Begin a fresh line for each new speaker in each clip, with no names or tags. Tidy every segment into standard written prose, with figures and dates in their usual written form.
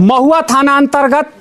महुआ थाना अंतर्गत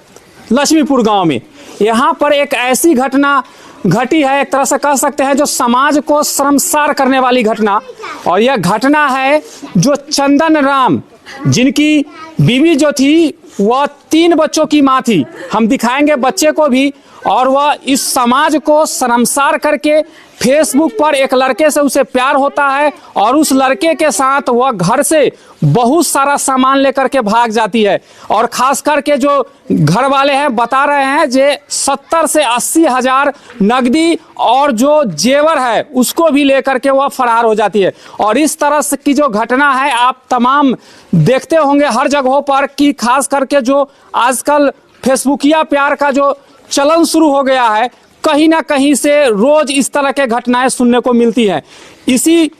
लक्ष्मीपुर गांव में यहाँ पर एक ऐसी घटना घटी है, एक तरह से कह सकते हैं जो समाज को शर्मसार करने वाली घटना। और यह घटना है जो चंदन राम, जिनकी बीवी जो थी वह 3 बच्चों की माँ थी, हम दिखाएंगे बच्चे को भी, और वह इस समाज को शर्मसार करके फेसबुक पर एक लड़के से उसे प्यार होता है और उस लड़के के साथ वह घर से बहुत सारा सामान लेकर के भाग जाती है। और खास करके जो घर वाले हैं बता रहे हैं जे 70 से 80 हजार नकदी और जो जेवर है उसको भी लेकर के वह फरार हो जाती है। और इस तरह से की जो घटना है आप तमाम देखते होंगे हर जगहों पर कि खास करके जो आजकल फेसबुकिया प्यार का जो चलन शुरू हो गया है, कहीं ना कहीं से रोज इस तरह के घटनाएं सुनने को मिलती हैं। इसी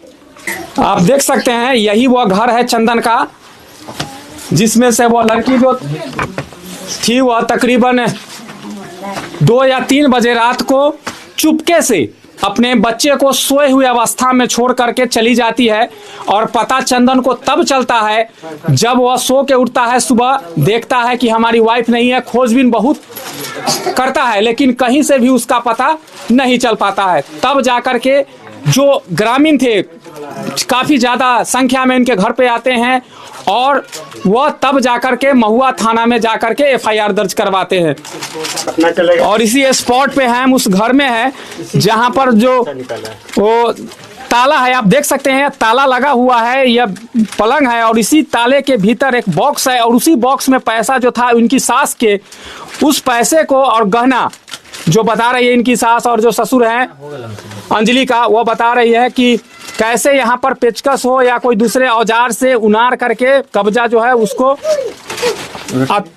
आप देख सकते हैं यही वह घर है चंदन का, जिसमें से वह लड़की जो थी वह तकरीबन 2 या 3 बजे रात को चुपके से अपने बच्चे को सोए हुए अवस्था में छोड़ करके चली जाती है। और पता चंदन को तब चलता है जब वह सो के उठता है, सुबह देखता है कि हमारी वाइफ नहीं है। खोजबीन बहुत करता है लेकिन कहीं से भी उसका पता नहीं चल पाता है। तब जाकर के जो ग्रामीण थे काफी ज्यादा संख्या में इनके घर पे आते हैं और वह तब जाकर के महुआ थाना में जाकर के FIR दर्ज करवाते हैं। और इसी स्पॉट पे हम उस घर में है जहां पर जो वो ताला है, आप देख सकते हैं ताला लगा हुआ है, यह पलंग है और इसी ताले के भीतर एक बॉक्स है और उसी बॉक्स में पैसा जो था उनकी सास के, उस पैसे को और गहना जो बता रही है इनकी सास और जो ससुर हैं अंजलि का, वो बता रही है कि कैसे यहाँ पर पेचकस हो या कोई दूसरे औजार से उनार करके कब्जा जो है उसको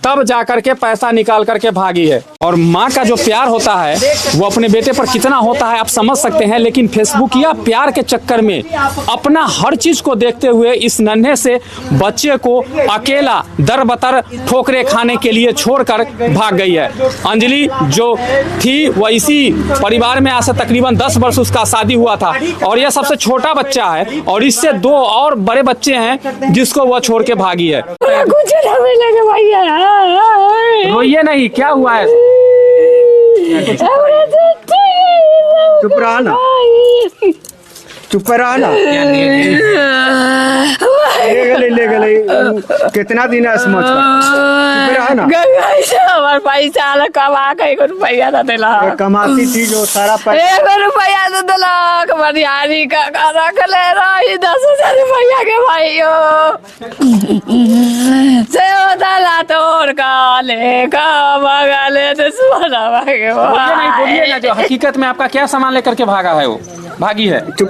तब जा करके पैसा निकाल करके भागी है। और माँ का जो प्यार होता है वो अपने बेटे पर कितना होता है आप समझ सकते हैं। लेकिन फेसबुकिया प्यार के चक्कर में अपना हर चीज को देखते हुए इस नन्हे से बच्चे को अकेला दर बतर ठोकरे खाने के लिए छोड़कर भाग गई है। अंजलि जो थी वह इसी परिवार में आज से तकरीबन 10 वर्ष उसका शादी हुआ था और यह सबसे छोटा बच्चा है और इससे 2 और बड़े बच्चे हैं जिसको वह छोड़ के भागी है।
कुछ
रोइए नहीं, क्या हुआ है?
चुप रहा ना, चुप रहा ना। ले गले कितना दिन है समझ ना
पैसा कमा के 1 रुपया न दिलक,
कमाती थी जो सारा
1 रुपया न दिलक, बनियानी का रख ले रही 10,000 रुपया के भाइयो से दला तोड़ का ले का बगले तो सोना भागे।
बोलिए ना जो हकीकत में आपका क्या सामान लेकर के भागा है, वो भागी है?
चुप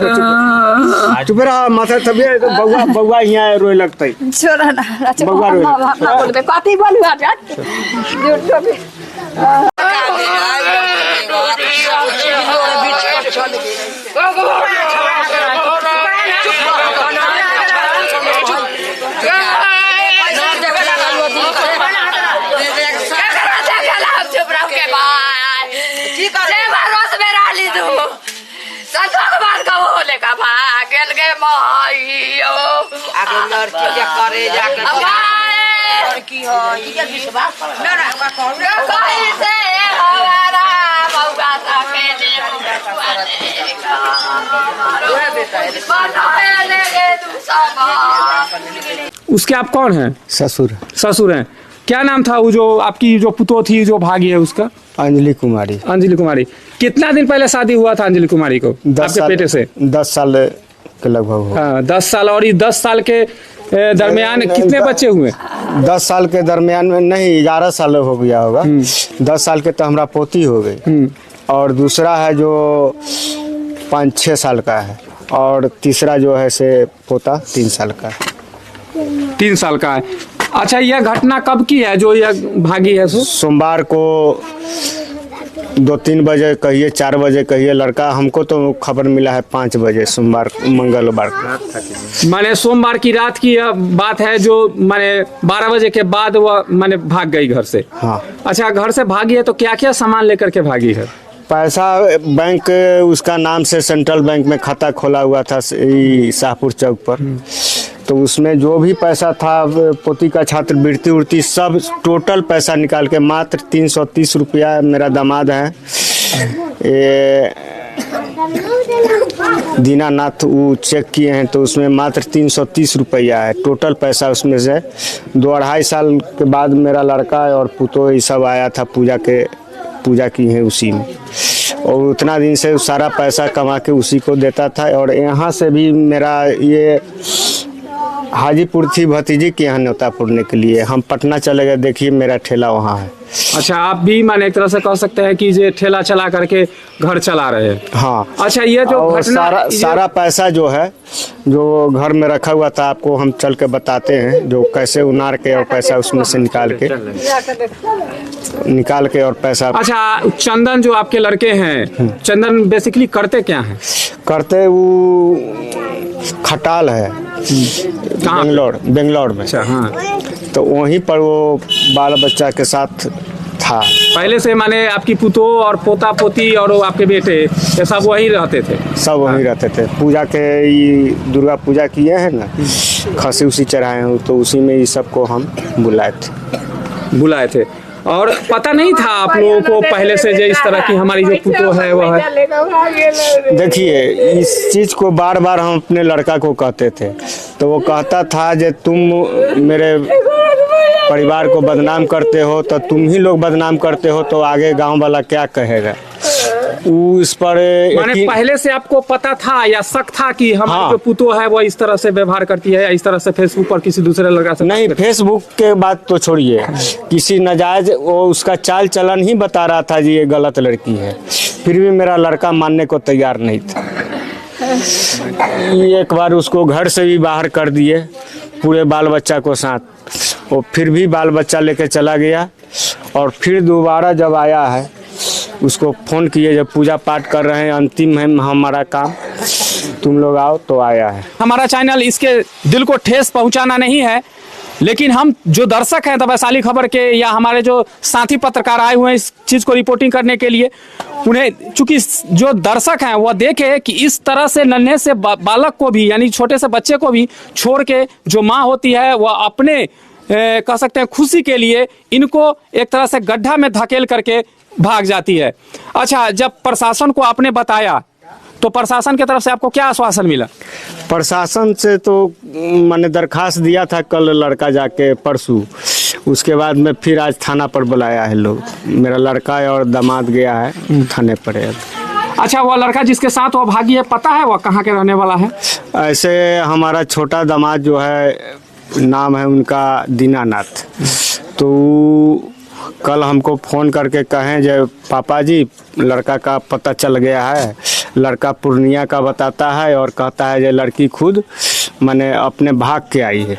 रहा, माथा तभी बउआ यहाँ रोए लगता है।
छोड़ा ना
बउआ रोए
बोल दे कथी बोलू आज
करे जाके लड़की हो ये विश्वास ना ना कहीं से हमारा मौका सके
उसके आप कौन हैं?
ससुर।
ससुर हैं। क्या नाम था वो जो आपकी जो पुतो थी जो भागी है उसका?
अंजलि कुमारी।
अंजलि कुमारी। कितना दिन पहले शादी हुआ था अंजलि कुमारी को आपके बेटे से?
10 साल के लगभग।
हाँ 10 साल। और ये 10 साल के दरमियान कितने बच्चे हुए?
10 साल के दरमियान में नहीं 11 साल हो गया होगा। 10 साल के तो हमारा पोती हो गई और दूसरा है जो 5-6 साल का है और तीसरा जो है से पोता 3 साल का है।
3 साल का है। अच्छा यह घटना कब की है जो यह भागी है?
सोमवार को 2-3 बजे कहिए 4 बजे कहिए, लड़का हमको तो खबर मिला है 5 बजे सोमवार मंगलवार को।
माने सोमवार की रात की यह बात है जो माने 12 बजे के बाद वह माने भाग गई घर से।
हाँ।
अच्छा घर से भागी है तो क्या क्या सामान लेकर के भागी है?
पैसा बैंक उसका नाम से सेंट्रल बैंक में खाता खोला हुआ था शाहपुर चौक पर, तो उसमें जो भी पैसा था पोती का छात्रवृत्ति उर्ती सब टोटल पैसा निकाल के मात्र 330 रुपया, मेरा दामाद है ये दीनानाथ, वो चेक किए हैं तो उसमें मात्र 330 रुपया है टोटल पैसा। उसमें से 2-2.5 साल के बाद मेरा लड़का और पुतो ये सब आया था, पूजा की है उसी में, और उतना दिन से सारा पैसा कमा के उसी को देता था। और यहाँ से भी मेरा ये हाजीपुर थी भतीजी के यहाँ न्योता पुरने के लिए, हम पटना चले गए, देखिए मेरा ठेला वहाँ है।
अच्छा, आप भी माने एक तरह से कह सकते हैं कि ये ठेला चला करके घर चला रहे हैं।
हाँ।
अच्छा, ये जो
और
घटना
सारा पैसा जो है जो घर में रखा हुआ था, आपको हम चल के बताते हैं जो कैसे उनार के और पैसा उसमें से निकाल के और पैसा।
अच्छा, चंदन जो आपके लड़के हैं, चंदन बेसिकली करते क्या हैं?
करते वो खटाल है बेंगलोर में।
अच्छा, हाँ।
तो वहीं पर वो बाल बच्चा के साथ था
पहले से, माने आपकी पुतो और पोता पोती और आपके बेटे ये सब वहीं रहते थे?
सब वहीं रहते थे। पूजा के ये दुर्गा पूजा किए हैं ना, खसी उसी चढ़ाए हैं, तो उसी में ये सबको हम बुलाए थे। और पता नहीं था आप लोगों को पहले से जो इस तरह की हमारी जो पुतो है वह है? देखिए, इस चीज़ को बार बार हम अपने लड़का को कहते थे, तो वो कहता था जे तुम मेरे परिवार को बदनाम करते हो, तो तुम ही लोग बदनाम करते हो, तो आगे गांव वाला क्या कहेगा। उस पर
माने पहले से आपको पता था या शक था कि हमारी जो पुतो है वो इस तरह से व्यवहार करती है, इस तरह से फेसबुक पर किसी दूसरे लड़का से? नहीं,
फेसबुक के बात तो छोड़िए, किसी नाजायज वो उसका चाल चलन ही बता रहा था जी ये गलत लड़की है, फिर भी मेरा लड़का मानने को तैयार नहीं था। एक बार उसको घर से भी बाहर कर दिए पूरे बाल बच्चा को साथ, वो फिर भी बाल बच्चा लेके चला गया। और फिर दोबारा जब आया है उसको फ़ोन किए, जब पूजा पाठ कर रहे हैं, अंतिम है हमारा काम, तुम लोग आओ, तो आया है।
हमारा चैनल इसके दिल को ठेस पहुंचाना नहीं है, लेकिन हम जो दर्शक हैं वैशाली खबर के या हमारे जो साथी पत्रकार आए हुए हैं इस चीज़ को रिपोर्टिंग करने के लिए, उन्हें चूंकि जो दर्शक हैं वह देखे कि इस तरह से नन्हे से बालक को भी, यानी छोटे से बच्चे को भी छोड़ के जो माँ होती है वह अपने कह सकते हैं खुशी के लिए इनको एक तरह से गड्ढा में धकेल करके भाग जाती है। अच्छा, जब प्रशासन को आपने बताया तो प्रशासन की तरफ से आपको क्या आश्वासन मिला?
प्रशासन से तो मैंने दरखास्त दिया था कल, लड़का जाके परसों, उसके बाद में फिर आज थाना पर बुलाया है लोग, मेरा लड़का और दामाद गया है थाने पर।
अच्छा, वो लड़का जिसके साथ वो भागी है, पता है वो कहाँ के रहने वाला है?
ऐसे हमारा छोटा दामाद जो है, नाम है उनका दीनानाथ, तो कल हमको फ़ोन करके कहें जो पापा जी लड़का का पता चल गया है, लड़का पूर्णिया का बताता है और कहता है जो लड़की खुद मैंने अपने भाग के आई है।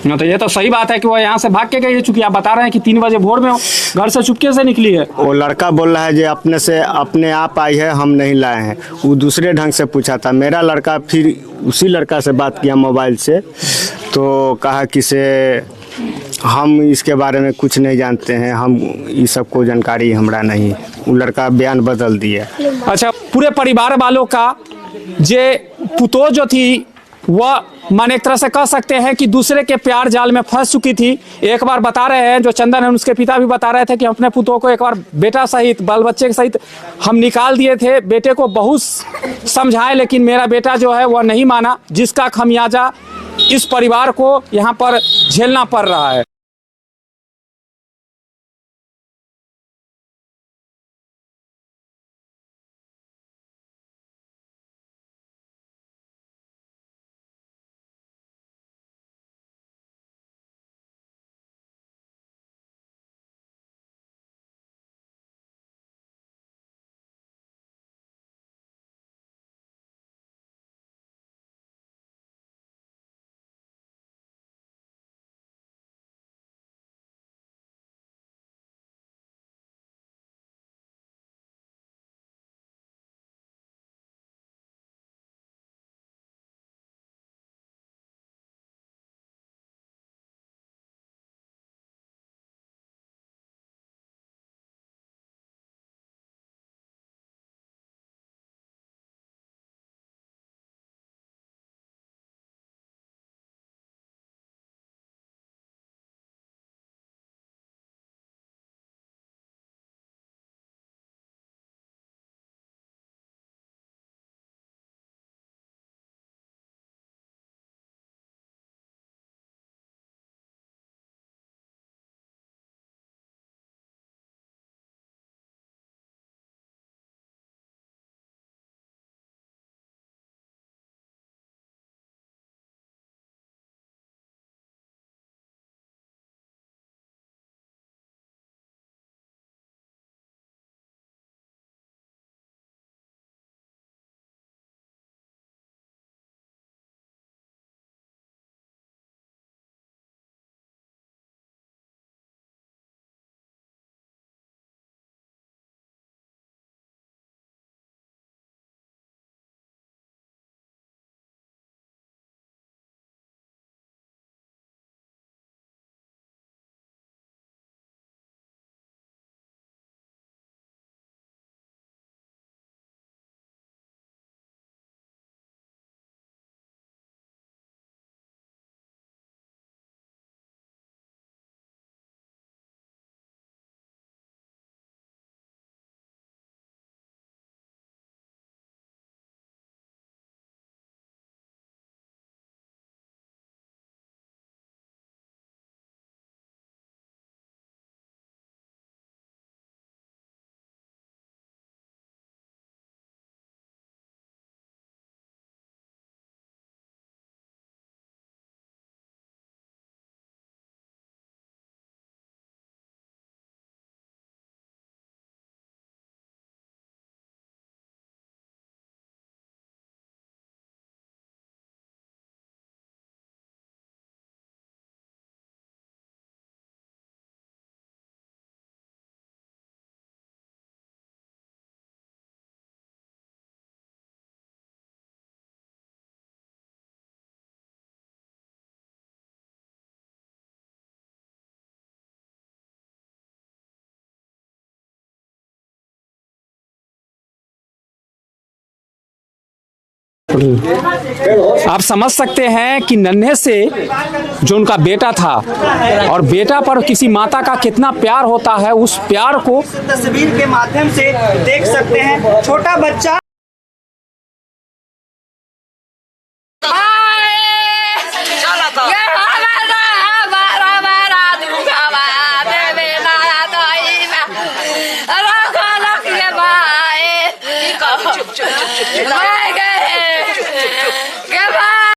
तो ये तो सही बात है कि वो यहाँ से भाग के गई है, चूंकि आप बता रहे हैं कि 3 बजे भोर में घर से चुपके से निकली है।
वो लड़का बोल रहा है जो अपने आप आई है, हम नहीं लाए हैं। वो दूसरे ढंग से पूछा था, मेरा लड़का फिर उसी लड़का से बात किया मोबाइल से, तो कहा कि से हम इसके बारे में कुछ नहीं जानते हैं, हम ये सबको जानकारी हमरा नहीं है। वो लड़का बयान बदल दिया।
अच्छा, पूरे परिवार वालों का जे पुतो जो थी वह माने एक तरह से कह सकते हैं कि दूसरे के प्यार जाल में फंस चुकी थी। एक बार बता रहे हैं जो चंदन है, उसके पिता भी बता रहे थे कि अपने पुतों को एक बार बेटा सहित बाल बच्चे के सहित हम निकाल दिए थे, बेटे को बहुत समझाए लेकिन मेरा बेटा जो है वह नहीं माना, जिसका खमियाजा इस परिवार को यहाँ पर झेलना पड़ रहा है। आप समझ सकते हैं कि नन्हे से जो उनका बेटा था और बेटा पर किसी माता का कितना प्यार होता है, उस प्यार को
तस्वीर के माध्यम से देख सकते हैं। छोटा बच्चा
चुप चुप चुप